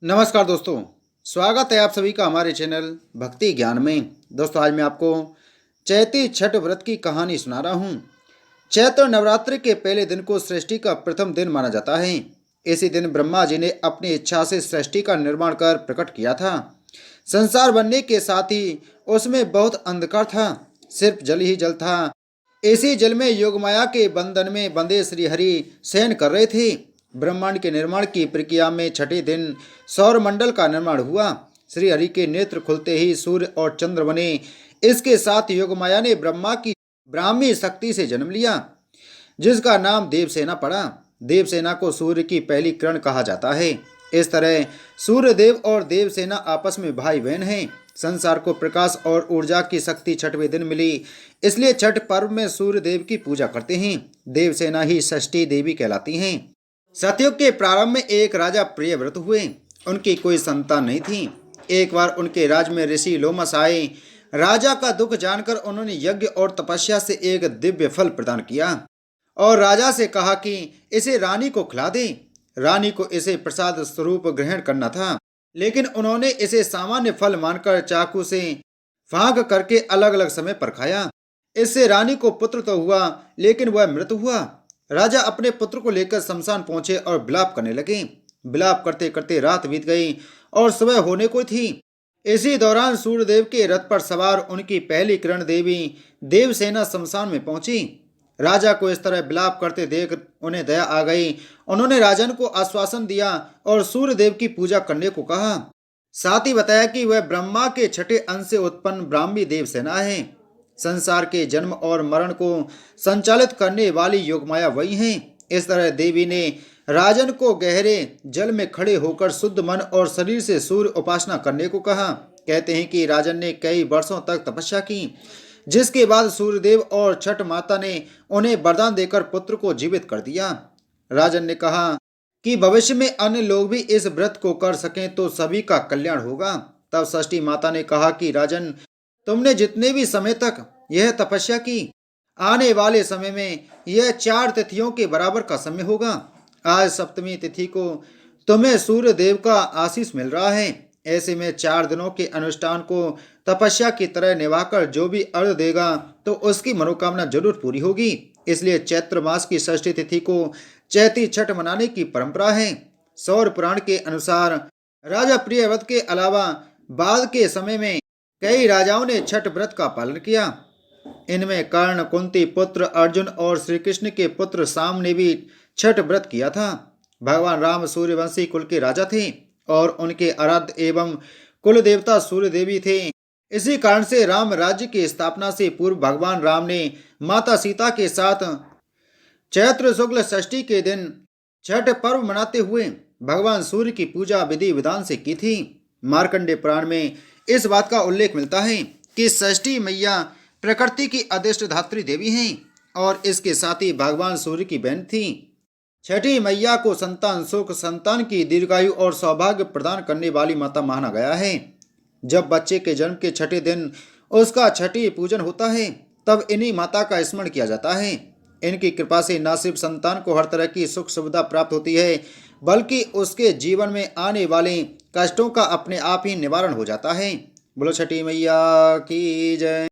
नमस्कार दोस्तों। स्वागत है आप सभी का हमारे चैनल भक्ति ज्ञान में। दोस्तों आज मैं आपको चैती छठ व्रत की कहानी सुना रहा हूँ। चैत्र नवरात्रि के पहले दिन को सृष्टि का प्रथम दिन माना जाता है। इसी दिन ब्रह्मा जी ने अपनी इच्छा से सृष्टि का निर्माण कर प्रकट किया था। संसार बनने के साथ ही उसमें बहुत अंधकार था, सिर्फ जल ही जल था। इसी जल में योगमाया के बंधन में बंधे श्री हरि शयन कर रहे थे। ब्रह्मांड के निर्माण की प्रक्रिया में छठे दिन सौर मंडल का निर्माण हुआ। श्री हरि के नेत्र खुलते ही सूर्य और चंद्र बने। इसके साथ योगमाया ने ब्रह्मा की ब्राह्मी शक्ति से जन्म लिया, जिसका नाम देवसेना पड़ा। देवसेना को सूर्य की पहली किरण कहा जाता है। इस तरह सूर्यदेव और देवसेना आपस में भाई बहन हैं। संसार को प्रकाश और ऊर्जा की शक्ति छठवें दिन मिली, इसलिए छठ पर्व में सूर्य देव की पूजा करते हैं। देवसेना ही षष्ठी देवी कहलाती हैं। सतयुग के प्रारंभ में एक राजा प्रियव्रत हुए। उनकी कोई संतान नहीं थी। एक बार उनके राज्य में ऋषि लोमस आए। राजा का दुख जानकर उन्होंने यज्ञ और तपस्या से एक दिव्य फल प्रदान किया और राजा से कहा कि इसे रानी को खिला दे। रानी को इसे प्रसाद स्वरूप ग्रहण करना था, लेकिन उन्होंने इसे सामान्य फल मानकर चाकू से फांक करके अलग अलग समय पर खाया। इससे रानी को पुत्र तो हुआ, लेकिन वह मृत हुआ। राजा अपने पुत्र को लेकर शमशान पहुंचे और विलाप करने लगे। विलाप करते करते रात बीत गई और सुबह होने को थी। इसी दौरान सूर्यदेव के रथ पर सवार उनकी पहली किरण देवी देवसेना शमशान में पहुंची। राजा को इस तरह विलाप करते देख उन्हें दया आ गई। उन्होंने राजन को आश्वासन दिया और सूर्यदेव की पूजा करने को कहा। साथ ही बताया कि वह ब्रह्मा के छठे अंश से उत्पन्न ब्राह्मी देवसेना है। संसार के जन्म और मरण को संचालित करने वाली योगमाया वही हैं। इस तरह देवी ने राजन को गहरे जल में खड़े होकर शुद्ध मन और शरीर से सूर्य उपासना करने को कहा। कहते हैं कि राजन ने कई वर्षों तक तपस्या की, जिसके बाद सूर्यदेव और छठ माता ने उन्हें वरदान देकर पुत्र को जीवित कर दिया। राजन ने कहा कि भविष्य में अन्य लोग भी इस व्रत को कर सकें तो सभी का कल्याण होगा। तब षष्ठी माता ने कहा कि राजन, तुमने जितने भी समय तक यह तपस्या की, आने वाले समय में यह 4 तिथियों के बराबर का समय होगा। आज सप्तमी तिथि को तुम्हें सूर्य देव का आशीष मिल रहा है। ऐसे में 4 दिनों के अनुष्ठान को तपस्या की तरह निभाकर जो भी अर्घ देगा तो उसकी मनोकामना जरूर पूरी होगी। इसलिए चैत्र मास की षष्ठी तिथि को चैती छठ मनाने की परंपरा है। सौर पुराण के अनुसार राजा प्रियव्रत के अलावा बाद के समय में कई राजाओं ने छठ व्रत का पालन किया। इनमें कर्ण, कुंती पुत्र अर्जुन और श्री कृष्ण के पुत्र शाम ने भी छठ व्रत किया था। भगवान राम सूर्यवंशी कुल के राजा थे और उनके आराध्य एवं कुल देवता सूर्य देवी थे। इसी कारण से राम राज्य की स्थापना से पूर्व भगवान राम ने माता सीता के साथ चैत्र शुक्ल षष्ठी के दिन छठ पर्व मनाते हुए भगवान सूर्य की पूजा विधि विधान से की थी। मार्कंडे पुराण में इस बात का उल्लेख मिलता है कि षष्ठी मैया प्रकृति की अदृष्ट धात्री देवी हैं और इसके साथ ही भगवान सूर्य की बहन थी। छठी मैया को संतान सुख, संतान की दीर्घायु और सौभाग्य प्रदान करने वाली माता माना गया है। जब बच्चे के जन्म के छठे दिन उसका छठी पूजन होता है, तब इन्हीं माता का स्मरण किया जाता है। इनकी कृपा से न सिर्फ संतान को हर तरह की सुख सुविधा प्राप्त होती है, बल्कि उसके जीवन में आने वाले कष्टों का अपने आप ही निवारण हो जाता है। बोलो छठी मैया की जय।